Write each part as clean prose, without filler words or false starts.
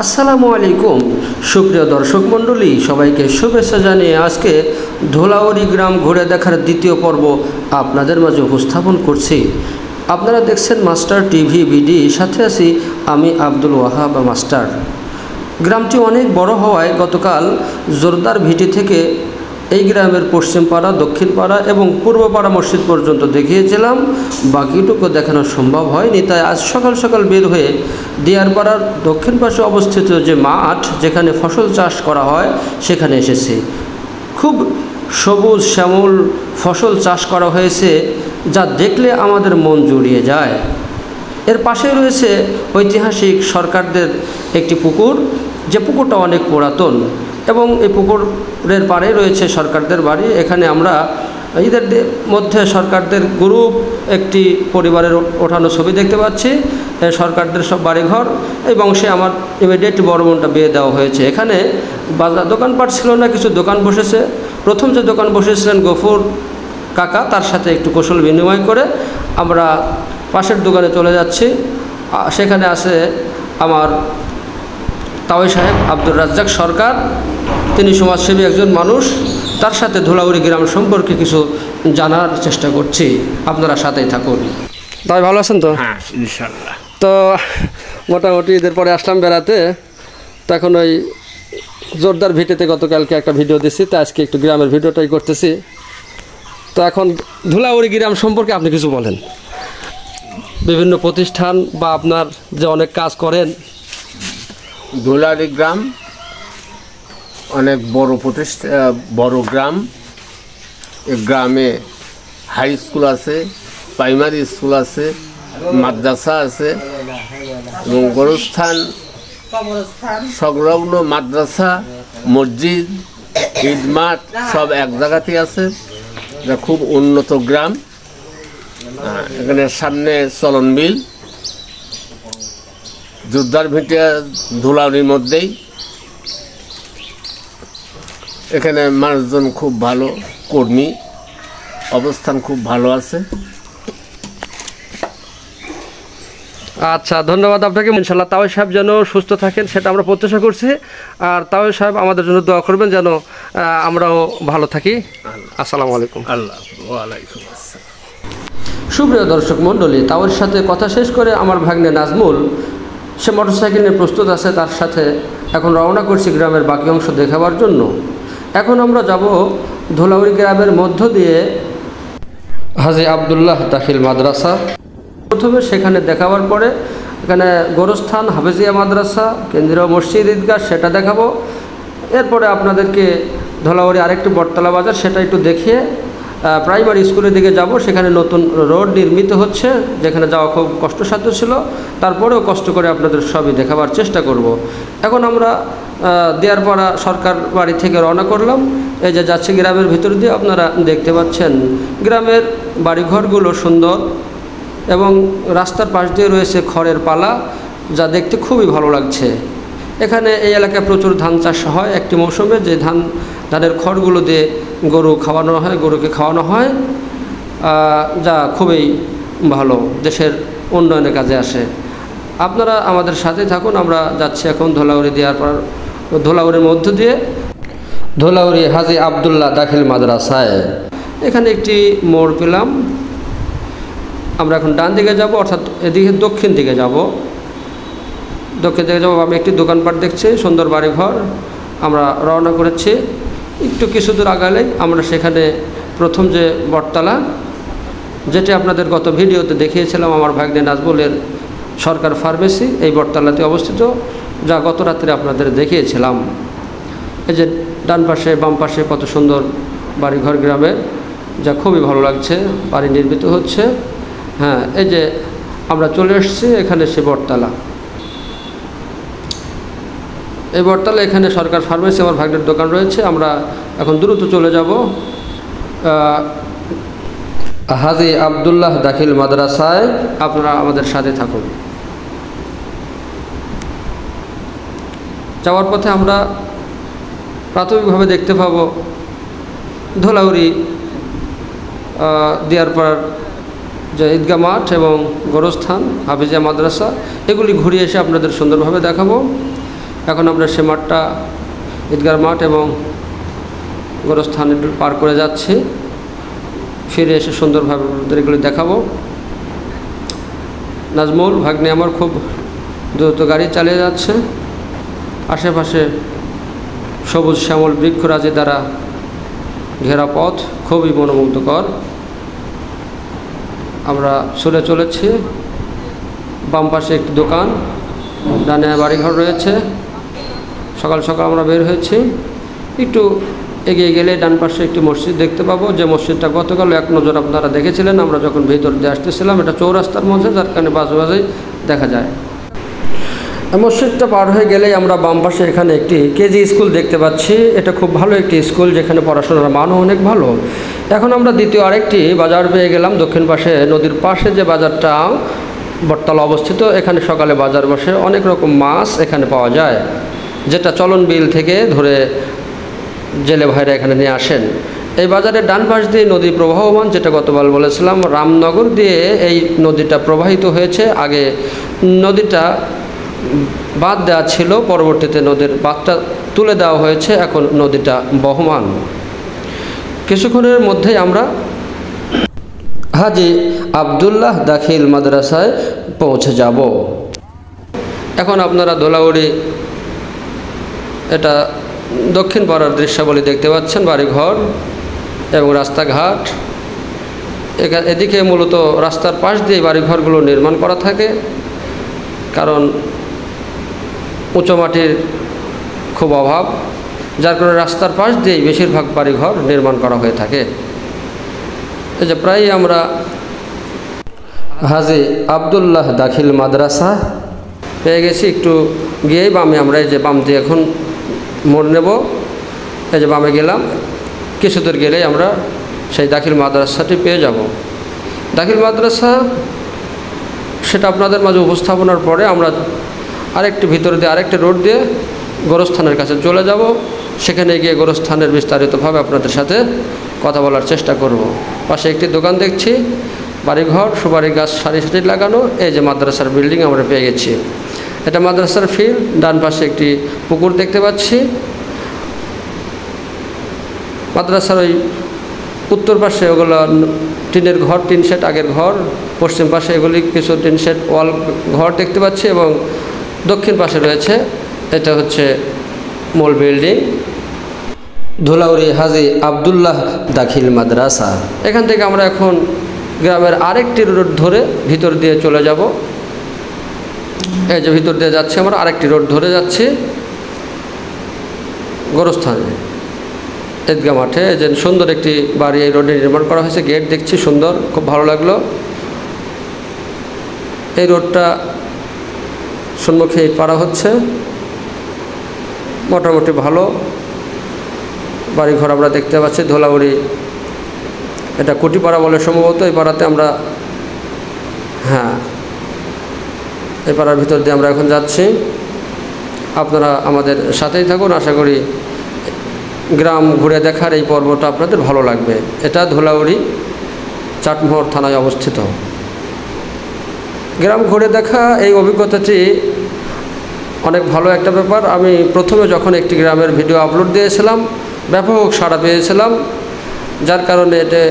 আসসালামু আলাইকুম সুপ্রিয় দর্শক মণ্ডলী, সবাইকে শুভেচ্ছা জানিয়ে আজকে ধুলাউড়ি গ্রাম ঘুরে দেখার দ্বিতীয় পর্ব আপনাদের মাঝে উপস্থাপন করছি। আপনারা দেখছেন মাস্টার টিভি বিডি, সাথে আছি আমি আব্দুল ওয়াহাব মাস্টার। গ্রামটি অনেক বড় হওয়ায় গতকাল জোরদার ভিটি থেকে এই গ্রামের পশ্চিম পাড়া, দক্ষিণ পাড়া এবং পূর্ব পাড়া মসজিদ পর্যন্ত দেখিয়েছিলাম। বাকিটুকু দেখানো সম্ভব হয়নি, তাই আজ সকাল সকাল বের হয়ে দিয়ারপাড়ার দক্ষিণ পাশে অবস্থিত যে মাঠ, যেখানে ফসল চাষ করা হয়, সেখানে এসেছি। খুব সবুজ শ্যামল ফসল চাষ করা হয়েছে, যা দেখলে আমাদের মন জুড়িয়ে যায়। এর পাশে রয়েছে ঐতিহাসিক সরকারদের একটি পুকুর, যে পুকুরটা অনেক পুরাতন, এবং এই পুকুরের পাড়ে রয়েছে সরকারদের বাড়ি। এখানে আমরা ঈদের মধ্যে সরকারদের গ্রুপ একটি পরিবারের ওঠানো ছবি দেখতে পাচ্ছি। সরকারদের সব বাড়িঘর, এই বংশে আমার ইমিডিয়েট বড় বোনটা বিয়ে দেওয়া হয়েছে। এখানে বাজার দোকানপাট ছিল না, কিছু দোকান বসেছে। প্রথম যে দোকান বসেছিলেন গফুর কাকা, তার সাথে একটু কুশল বিনিময় করে আমরা পাশের দোকানে চলে যাচ্ছি। সেখানে আছে আমার তাওই সাহেব আব্দুর রাজ্জাক সরকার, তিনি সমাজসেবী একজন মানুষ। তার সাথে ধুলাউড়ি গ্রাম সম্পর্কে কিছু জানার চেষ্টা করছি, আপনারা সাথেই থাকুন। তাই ভালো আছেন তো? হ্যাঁ, ইনশাল্লাহ। তো মোটামুটি ঈদের পরে আসলাম বেড়াতে, তখন ওই জোরদার ভিটেতে গতকালকে একটা ভিডিও দিচ্ছি, তো আজকে একটু গ্রামের ভিডিওটাই করতেছি। তো এখন ধুলাউড়ি গ্রাম সম্পর্কে আপনি কিছু বলেন, বিভিন্ন প্রতিষ্ঠান বা আপনার যে অনেক কাজ করেন। ধুলাউড়ি গ্রাম অনেক বড় গ্রাম। এই গ্রামে হাই স্কুল আছে, প্রাইমারি স্কুল আছে, মাদ্রাসা আছে এবং গোরস্থান সংলগ্ন মাদ্রাসা, মসজিদ, ঈদমাঠ সব এক জায়গাতেই আছে। এটা খুব উন্নত গ্রাম। এখানে সামনে চলন বিল, জোরদার ভিটিয়া ধুলাউড়ির মধ্যেই। এখানে মানুষজন খুব ভালো, কর্মী অবস্থান খুব ভালো আছে। আচ্ছা, ধন্যবাদ আপনাকে। ইনশাল্লাহ তাওই সাহেব যেন সুস্থ থাকেন, সেটা আমরা প্রত্যাশা করছি। আর তাওই সাহেব আমাদের জন্য দোয়া করবেন যেন আমরাও ভালো থাকি। আসসালামু আলাইকুম। আল্লাহ ওয়ালাইকুম আসসালাম। সুপ্রিয় দর্শক মণ্ডলী, তাওয়ের সাথে কথা শেষ করে আমার ভাগ্নে নাজমুল, সে মোটরসাইকেল নিয়ে প্রস্তুত আছে, তার সাথে এখন রওনা করছি গ্রামের বাকি অংশ দেখাবার জন্য। এখন আমরা যাব ধুলাউড়ি গ্রামের মধ্য দিয়ে হাজী আবদুল্লাহ দাখিল মাদ্রাসা। প্রথমে সেখানে দেখাবার পরে এখানে গোরস্থান, হাফেজিয়া মাদ্রাসা, কেন্দ্রীয় মসজিদ, ঈদগাহ, সেটা দেখাবো। এরপরে আপনাদেরকে ধুলাউড়ি আরেকটি বটতলা বাজার, সেটা একটু দেখিয়ে প্রাইমারি স্কুলের দিকে যাব। সেখানে নতুন রোড নির্মিত হচ্ছে, যেখানে যাওয়া খুব কষ্টসাধ্য ছিল, তারপরেও কষ্ট করে আপনাদের সবই দেখাবার চেষ্টা করব। এখন আমরা দিয়ারপাড়া সরকার বাড়ি থেকে রওনা করলাম। এই যে যাচ্ছে গ্রামের ভিতর দিয়ে, আপনারা দেখতে পাচ্ছেন গ্রামের বাড়িঘরগুলো সুন্দর এবং রাস্তার পাশ দিয়ে রয়েছে খড়ের পালা, যা দেখতে খুবই ভালো লাগছে। এখানে এই এলাকায় প্রচুর ধান চাষ হয় একটি মৌসুমে, যে ধানের খড়গুলো দিয়ে গরুকে খাওয়ানো হয়, যা খুবই ভালো, দেশের উন্নয়নের কাজে আসে। আপনারা আমাদের সাথে থাকুন। আমরা যাচ্ছি এখন ধুলাউড়ি ধুলাউড়ির মধ্য দিয়ে ধুলাউড়ি হাজী আবদুল্লাহ দাখিল মাদ্রাসায়। এখানে একটি মোড় পেলাম, আমরা এখন ডান দিকে যাব, অর্থাৎ এদিকে দক্ষিণ দিকে যাব। আমি একটি দোকানপাট দেখছি, সুন্দর বাড়িঘর। আমরা রওনা করেছি। একটু কিছু দূর আগালেই আমরা সেখানে প্রথম যে বটতলা, যেটি আপনাদের গত ভিডিওতে দেখিয়েছিলাম, আমার ভাগ্নে নাজমুলের সরকার ফার্মেসি, এই বটতলাতে অবস্থিত, যা গত রাত্রে আপনাদের দেখিয়েছিলাম। এই যে ডান পাশে বাম পাশে কত সুন্দর বাড়িঘর গ্রামের, যা খুবই ভালো লাগছে। বাড়ি নির্মিত হচ্ছে। হ্যাঁ, এই যে আমরা চলে এসেছি, এখানে সে বটতলা। এই বটতলা, এখানে সরকার ফার্মেসি, আমার ভাগ্নের দোকান রয়েছে। আমরা এখন দ্রুত চলে যাব হাজী আবদুল্লাহ দাখিল মাদ্রাসায়। আপনারা আমাদের সাথে থাকুন। যাওয়ার পথে আমরা প্রাথমিকভাবে দেখতে পাব ধুলাউড়ি দিয়ারপাড়ার যে ঈদগাহ মাঠ এবং গোরস্থান, হাফিজিয়া মাদ্রাসা, এগুলি ঘুরিয়ে এসে আপনাদের সুন্দরভাবে দেখাবো। এখন আমরা সে মাঠটা ঈদগার মাঠ এবং গোরস্থান পার করে যাচ্ছি। ফিরে এসে সুন্দরভাবে এগুলি দেখাবো। নাজমুল ভাগ্নে আমার খুব দ্রুত গাড়ি চালিয়ে যাচ্ছে। আশেপাশে সবুজ শ্যামল বৃক্ষরাজি দ্বারা ঘেরা পথ খুবই মনোমুগ্ধকর। আমরা ছুটে চলেছি। বাম পাশে একটি দোকান, ডানে বাড়িঘর রয়েছে। সকাল সকাল আমরা বের হয়েছি। একটু এগিয়ে গেলে ডান পাশে একটি মসজিদ দেখতে পাবো, যে মসজিদটা গতকাল এক নজর আপনারা দেখেছিলেন আমরা যখন ভিতর দিয়ে আসতেছিলাম। এটা চৌরাস্তার মধ্যে, যার কারণে বাজে বাজেই দেখা যায়। মসজিদটা পার হয়ে গেলেই আমরা বাম পাশে এখানে একটি কেজি স্কুল দেখতে পাচ্ছি। এটা খুব ভালো একটি স্কুল, যেখানে পড়াশোনার মানও অনেক ভালো। এখন আমরা দ্বিতীয় আরেকটি বাজার পেয়ে গেলাম। দক্ষিণ পাশে নদীর পাশে যে বাজারটা বটতলা অবস্থিত, এখানে সকালে বাজার বসে। অনেক রকম মাছ এখানে পাওয়া যায়, যেটা চলন বিল থেকে ধরে জেলে ভাইরা এখানে নিয়ে আসেন। এই বাজারের ডান পাশ দিয়ে নদী প্রবাহমান, যেটা গতকাল বলেছিলাম। রামনগর দিয়ে এই নদীটা প্রবাহিত হয়েছে। আগে নদীটা বাঁধ দেওয়া ছিল, পরবর্তীতে নদীর বাঁধটা তুলে দেওয়া হয়েছে। এখন নদীটা বহমান। কিছুক্ষণের মধ্যেই আমরা হাজী আবদুল্লাহ দাখিল মাদ্রাসায় পৌঁছে যাব। এখন আপনারা ধোলাউড়ি, এটা দক্ষিণ পাড়ার দৃশ্যাবলী দেখতে পাচ্ছেন। বাড়িঘর এবং রাস্তাঘাট, এদিকে মূলত রাস্তার পাশ দিয়ে বাড়িঘরগুলো নির্মাণ করা থাকে, কারণ উঁচু মাটির খুব অভাব, যার কারণে রাস্তার পাশ দিয়েই বেশিরভাগ বাড়িঘর নির্মাণ করা হয়ে থাকে। এই যে প্রায় আমরা হাজী আবদুল্লাহ দাখিল মাদ্রাসা পেয়ে গেছি। একটু গিয়েই বামে আমরা, এই যে বাম দিয়ে এখন মোড় নেব। এই যে বামে গেলাম, কিছু দূর গেলেই আমরা সেই দাখিল মাদ্রাসাটি পেয়ে যাব। দাখিল মাদ্রাসা সেটা আপনাদের মাঝে উপস্থাপনার পরে আমরা আরেকটি ভিতর দিয়ে আরেকটি রোড দিয়ে গোরস্থানের কাছে চলে যাব। সেখানে গিয়ে গোরস্থানের বিস্তারিতভাবে আপনাদের সাথে কথা বলার চেষ্টা করব। পাশে একটি দোকান দেখছি, বাড়িঘর, সুপারি গাছ সারি সারি লাগানো। এই যে মাদ্রাসার বিল্ডিং আমরা পেয়ে গেছি। এটা মাদ্রাসার ফিল্ড। ডান পাশে একটি পুকুর দেখতে পাচ্ছি। মাদ্রাসার ওই উত্তর পাশে ওগুলো টিনের ঘর, টিন শেড আগের ঘর। পশ্চিম পাশে এগুলি কিছু টিন শেড ওয়াল ঘর দেখতে পাচ্ছি, এবং দক্ষিণ পাশে রয়েছে, এটা হচ্ছে মূল বিল্ডিং, ধোলাউড়ি হাজী আবদুল্লাহ দাখিল মাদ্রাসা। এখান থেকে আমরা এখন গ্রামের আরেকটি রোড ধরে ভিতর দিয়ে চলে যাব। এই যে ভিতর দিয়ে যাচ্ছি আমরা, আরেকটি রোড ধরে যাচ্ছি গোরস্থানে ঈদগাহ মাঠে। এই যে সুন্দর একটি বাড়ি এই রোডে নির্মাণ করা হয়েছে, গেট দেখছি সুন্দর, খুব ভালো লাগলো। এই রোডটা সম্মুখে ইট পাড়া হচ্ছে, মোটামুটি ভালো বাড়িঘর আমরা দেখতে পাচ্ছি। ধোলাউড়ি, এটা কুটিপাড়া বলে সম্ভবত। এই পাড়াতে আমরা, হ্যাঁ, এই পাড়ার ভিতর দিয়ে আমরা এখন যাচ্ছি। আপনারা আমাদের সাথেই থাকুন। আশা করি গ্রাম ঘুরে দেখার এই পর্বটা আপনাদের ভালো লাগবে। এটা ধোলাউড়ি চাটমোহর থানায় অবস্থিত। গ্রাম ঘুরে দেখা এই অভিজ্ঞতাটি অনেক ভালো একটা ব্যাপার। আমি প্রথমে যখন একটি গ্রামের ভিডিও আপলোড দিয়েছিলাম, ব্যাপক সাড়া পেয়েছিলাম, যার কারণে এতে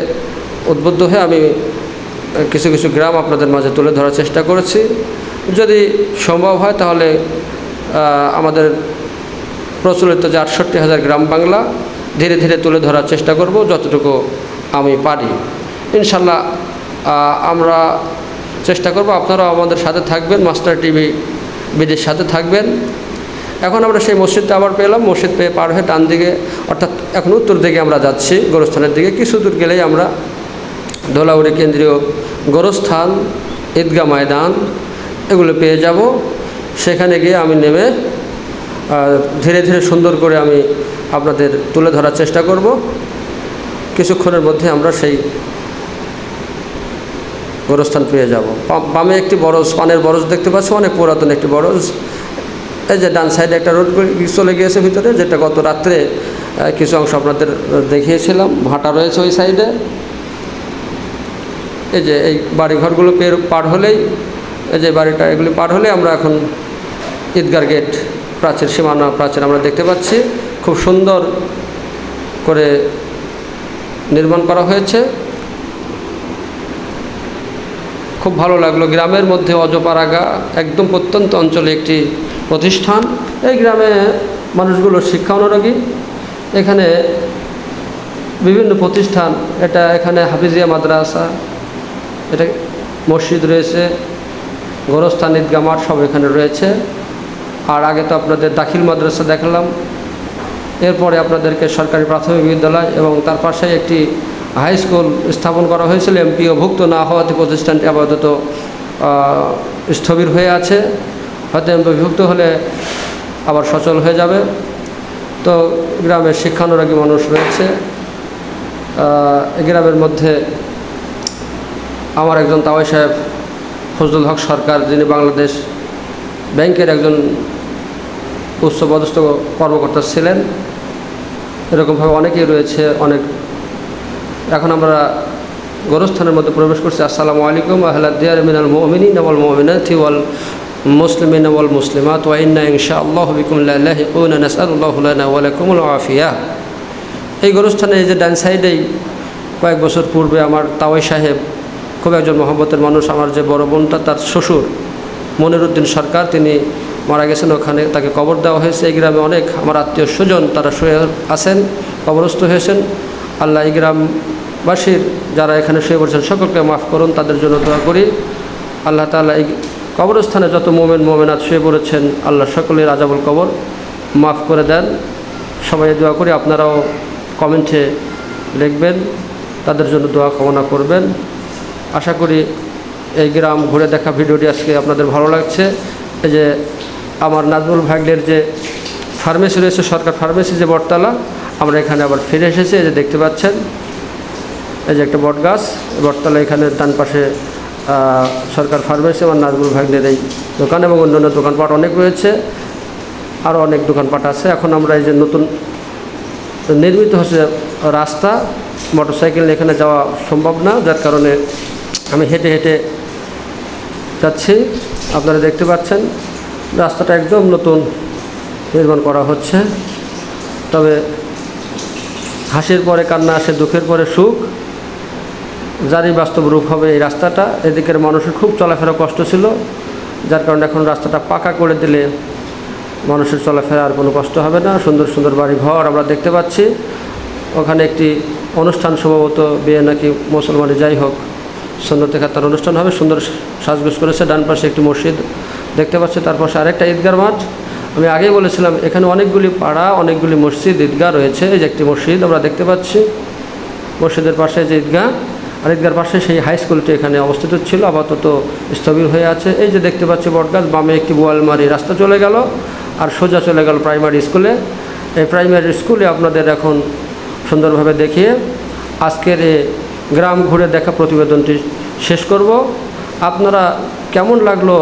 উদ্বুদ্ধ হয়ে আমি কিছু কিছু গ্রাম আপনাদের মাঝে তুলে ধরার চেষ্টা করেছি। যদি সম্ভব হয় তাহলে আমাদের প্রচলিত যে ৬৮,০০০ গ্রাম বাংলা ধীরে ধীরে তুলে ধরার চেষ্টা করব যতটুকু আমি পারি। ইনশাল্লাহ আমরা চেষ্টা করব, আপনারাও আমাদের সাথে থাকবেন, মাস্টার টিভি বিডির সাথে থাকবেন। এখন আমরা সেই মসজিদটা আবার পেলাম। মসজিদ পেয়ে পার হয়ে ডান দিকে, অর্থাৎ এখন উত্তর দিকে আমরা যাচ্ছি গোরস্থানের দিকে। কিছু দূর গেলেই আমরা ধোলাউড়ি কেন্দ্রীয় গোরস্থান, ঈদগাহ ময়দান এগুলো পেয়ে যাব। সেখানে গিয়ে আমি নেমে ধীরে ধীরে সুন্দর করে আমি আপনাদের তুলে ধরার চেষ্টা করব। কিছুক্ষণের মধ্যে আমরা সেই গোরস্থান পেয়ে যাব। বামে একটি বরজ, পানের বরজ দেখতে পাচ্ছি, অনেক পুরাতন একটি বরজ। এই যে ডান সাইডে একটা রোড চলে গিয়েছে ভিতরে, যেটা গত রাত্রে কিছু অংশ আপনাদের দেখিয়েছিলাম। ভাটা রয়েছে ওই সাইডে। এই যে এই বাড়িঘরগুলো পার হলেই, এই যে বাড়িটা, এগুলি পার হলে আমরা এখন ঈদগাহ গেট প্রাচীর, সীমানা প্রাচীর আমরা দেখতে পাচ্ছি, খুব সুন্দর করে নির্মাণ করা হয়েছে। খুব ভালো লাগলো। গ্রামের মধ্যে অজপাড়াগা একদম প্রত্যন্ত অঞ্চলে একটি প্রতিষ্ঠান। এই গ্রামে মানুষগুলো শিক্ষা অনুরাগী। এখানে বিভিন্ন প্রতিষ্ঠান, এখানে হাফিজিয়া মাদ্রাসা, এটা মসজিদ রয়েছে, গোরস্থান, ঈদগাহ মাঠ সব এখানে রয়েছে। আর আগে তো আপনাদের দাখিল মাদ্রাসা দেখালাম, এরপরে আপনাদেরকে সরকারি প্রাথমিক বিদ্যালয় এবং তার পাশে একটি হাই স্কুল স্থাপন করা হয়েছিল। এমপিও ভুক্ত না হওয়াতে প্রতিষ্ঠানটি আপাতত স্থবির হয়ে আছে, হয়তো এমপিভুক্ত হলে আবার সচল হয়ে যাবে। তো গ্রামের শিক্ষানুরাগী মানুষ রয়েছে। গ্রামের মধ্যে আমার একজন তাওয়াই সাহেব ফজলুল হক সরকার, যিনি বাংলাদেশ ব্যাংকের একজন উচ্চপদস্থ কর্মকর্তা ছিলেন, এরকমভাবে অনেকেই রয়েছে। এখন আমরা গোরস্থানের মধ্যে প্রবেশ করছি। আসসালামু আলাইকুম আহলা দিয়ার মিনাল মুমিনিন ওয়াল মুমিনাতি ওয়াল মুসলিমিন ওয়াল মুসলিমাত ওয়া ইন্না ইনশাআল্লাহু বিকুম লাহিকুনা নাসআলুল্লাহু লানা ওয়া লাকুমুল আফিয়া। এই গোরস্থানে এই যে ডান সাইডেই কয়েক বছর পূর্বে আমার তাওয়াই সাহেব, খুব একজন মহব্বতের মানুষ, আমার যে বড় বোনটা তার শ্বশুর মনিরুদ্দিন সরকার, তিনি মারা গেছেন। ওখানে তাকে কবর দেওয়া হয়েছে। এই গ্রামে অনেক আমার আত্মীয় স্বজন তারা শুয়ে আছেন, কবরস্থ হয়েছেন। আল্লাহ এই গ্রামবাসীর যারা এখানে শুয়ে পড়েছেন সকলকে মাফ করুন, তাদের জন্য দোয়া করি। আল্লাহ তাআলা এই কবরস্থানে যত মোমেন মোমেনাত শুয়ে পড়েছেন, আল্লাহ সকলের আযাবুল কবর মাফ করে দেন। সবাই দোয়া করি, আপনারাও কমেন্টে লিখবেন, তাদের জন্য দোয়া কামনা করবেন। আশা করি এই গ্রাম ঘুরে দেখা ভিডিওটি আজকে আপনাদের ভালো লাগছে। এই যে আমার নাজমুল ভাগ্নের যে ফার্মেসি রয়েছে, সরকার ফার্মেসি যে বটতলা, আমরা এখানে আবার ফিরে এসেছি। এই যে দেখতে পাচ্ছেন, এই যে একটা বট গাছ, বটতলা, এখানে ডান পাশে সরকার ফার্মেসি, আমার নাজমুল ভাগ্নের এই দোকান এবং অন্যান্য দোকানপাট অনেক রয়েছে, আরও অনেক দোকানপাট আছে। এখন আমরা এই যে নতুন নির্মিত হচ্ছে রাস্তা, মোটরসাইকেল এখানে যাওয়া সম্ভব না, যার কারণে আমি হেঁটে হেঁটে যাচ্ছি। আপনারা দেখতে পাচ্ছেন রাস্তাটা একদম নতুন নির্মাণ করা হচ্ছে। তবে হাসির পরে কান্না আসে, দুঃখের পরে সুখ, যারই বাস্তব রূপ হবে এই রাস্তাটা। এদিকের মানুষের খুব চলাফেরা কষ্ট ছিল, যার কারণে এখন রাস্তাটা পাকা করে দিলে মানুষের চলাফেরা আর কোনো কষ্ট হবে না। সুন্দর সুন্দর বাড়ি ঘর আমরা দেখতে পাচ্ছি। ওখানে একটি অনুষ্ঠান, সম্ভবত বিয়ে নাকি মুসলমানের, যাই হোক, সুন্নতে খাতার অনুষ্ঠান হবে, সুন্দর সাজগোজ করেছে। ডান পাশে একটি মসজিদ দেখতে পাচ্ছি, তার পাশে আরেকটা ঈদগাহ মাঠ। আমি আগেই বলেছিলাম এখানে অনেকগুলি পাড়া, অনেকগুলি মসজিদ, ঈদগাহ রয়েছে। এই যে একটি মসজিদ আমরা দেখতে পাচ্ছি, মসজিদের পাশে যে ঈদগাহ, আর ঈদগাহর পাশে সেই হাই স্কুলটি এখানে অবস্থিত ছিল, আপাতত স্থবির হয়ে আছে। এই যে দেখতে পাচ্ছি বটগাছ, বামে একটি বোয়ালমারি রাস্তা চলে গেল, আর সোজা চলে গেল প্রাইমারি স্কুলে। এই প্রাইমারি স্কুলে আপনাদের এখন সুন্দরভাবে দেখিয়ে আজকের এই গ্রাম ঘুরে দেখা প্রতিবেদনটি শেষ করব। আপনারা কেমন লাগলো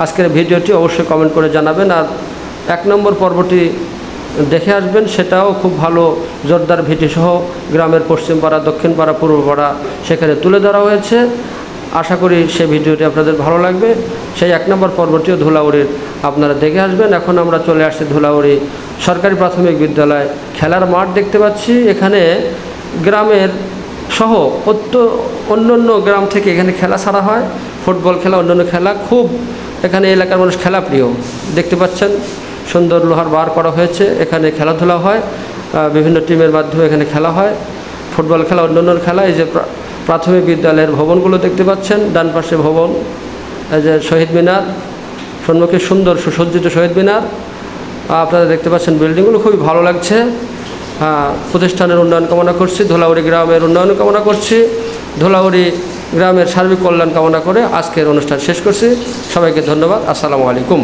আজকের ভিডিওটি অবশ্যই কমেন্ট করে জানাবেন। আর 1 নম্বর পর্বটি দেখে আসবেন, সেটাও খুব ভালো জোরদার ভিডিওসহ গ্রামের পশ্চিম পাড়া, দক্ষিণ পাড়া, পূর্ব পাড়া সেখানে তুলে ধরা হয়েছে। আশা করি সেই ভিডিওটি আপনাদের ভালো লাগবে। সেই 1 নম্বর পর্বটিও ধুলাউড়ির আপনারা দেখে আসবেন। এখন আমরা চলে আসছি ধুলাউড়ি সরকারি প্রাথমিক বিদ্যালয়, খেলার মাঠ দেখতে পাচ্ছি। এখানে গ্রামের সহ অন্য গ্রাম থেকে এখানে খেলা ছাড়া হয়, ফুটবল খেলা, অন্যান্য খেলা, খুব এখানে এলাকার মানুষ খেলা প্রিয়। দেখতে পাচ্ছেন সুন্দর লোহার বার করা হয়েছে, এখানে খেলাধুলা হয়, বিভিন্ন টিমের মাধ্যমে এখানে খেলা হয়, ফুটবল খেলা, অন্যান্য খেলা। এই যে প্রাথমিক বিদ্যালয়ের ভবনগুলো দেখতে পাচ্ছেন, ডান পাশে ভবন, এই যে শহীদ মিনার, সম্মুখে সুন্দর সুসজ্জিত শহীদ মিনার আপনারা দেখতে পাচ্ছেন। বিল্ডিংগুলো খুবই ভালো লাগছে। প্রতিষ্ঠানের উন্নয়ন কামনা করছি, ধুলাউড়ি গ্রামের উন্নয়ন কামনা করছি, ধুলাউড়ি গ্রামের সার্বিক কল্যাণ কামনা করে আজকের অনুষ্ঠান শেষ করছি। সবাইকে ধন্যবাদ। আসসালামু আলাইকুম।